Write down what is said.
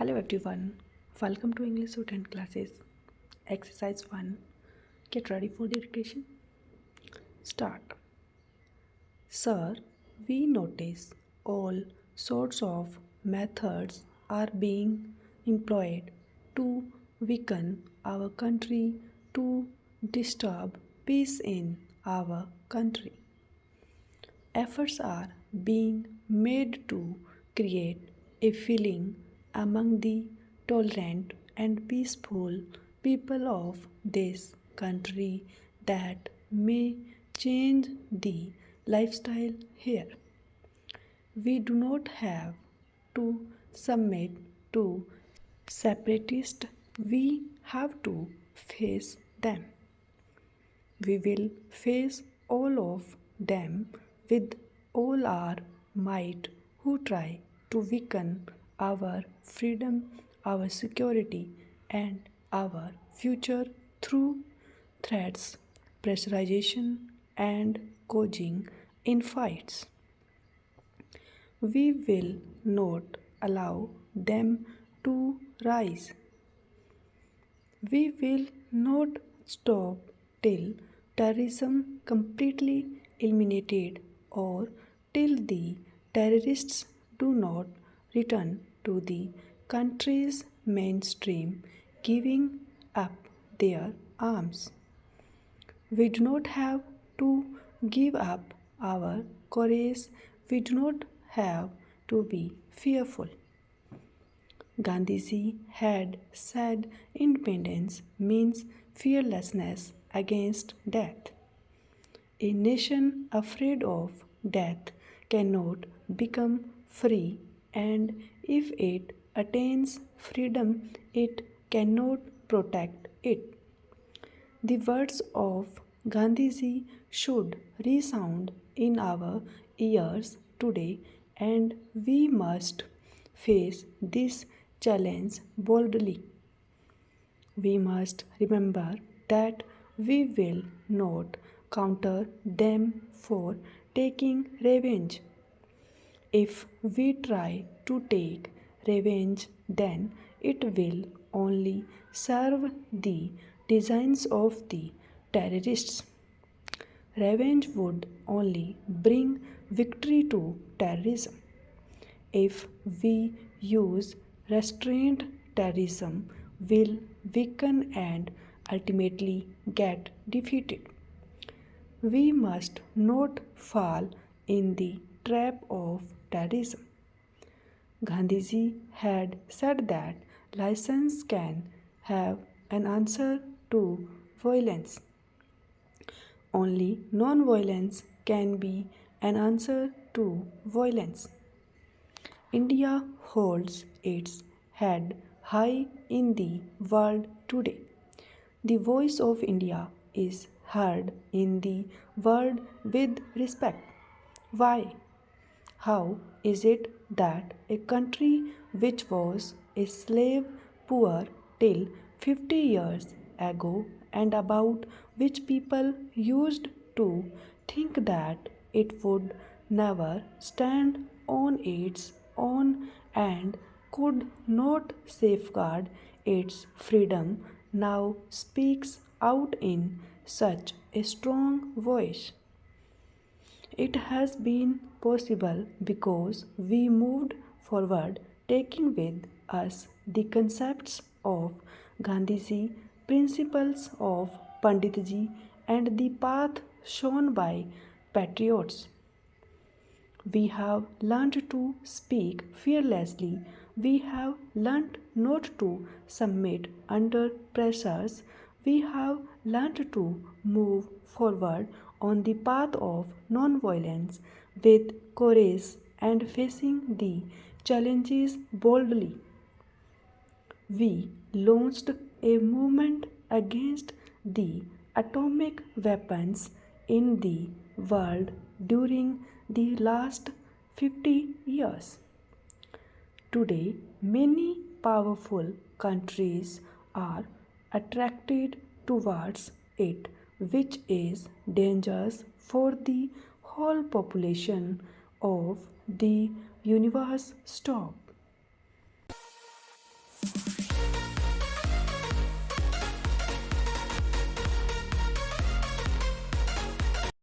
Hello everyone, welcome to English Shorthand classes. Exercise 1. Get ready for the dictation. Start. Sir, we notice all sorts of methods are being employed to weaken our country, to disturb peace in our country. Efforts are being made to create a feeling among the tolerant and peaceful people of this country that may change the lifestyle here. We do not have to submit to separatists, we have to face them. We will face all of them with all our might who try to weaken our freedom, our security, and our future through threats, pressurization, and causing infights. We will not allow them to rise. We will not stop till terrorism completely eliminated or till the terrorists do not return to the country's mainstream, giving up their arms. We do not have to give up our courage. We do not have to be fearful. Gandhiji had said independence means fearlessness against death. A nation afraid of death cannot become free, and if it attains freedom, it cannot protect it. The words of Gandhiji should resound in our ears today, and we must face this challenge boldly. We must remember that we will not counter them for taking revenge. If we try to take revenge, then it will only serve the designs of the terrorists. Revenge would only bring victory to terrorism. If we use restraint, terrorism will weaken and ultimately get defeated. We must not fall in the trap of terrorism. Gandhiji had said that license can have an answer to violence. Only non-violence can be an answer to violence. India holds its head high in the world today. The voice of India is heard in the world with respect. Why? How is it that a country which was a slave poor till 50 years ago and about which people used to think that it would never stand on its own and could not safeguard its freedom now speaks out in such a strong voice? It has been possible because we moved forward, taking with us the concepts of Gandhiji, principles of Panditji, and the path shown by patriots. We have learned to speak fearlessly. We have learned not to submit under pressures. We have learned to move forward on the path of non-violence with courage and facing the challenges boldly. We launched a movement against the atomic weapons in the world during the last 50 years. Today, many powerful countries are attracted towards it, which is dangerous for the whole population of the universe. Stop.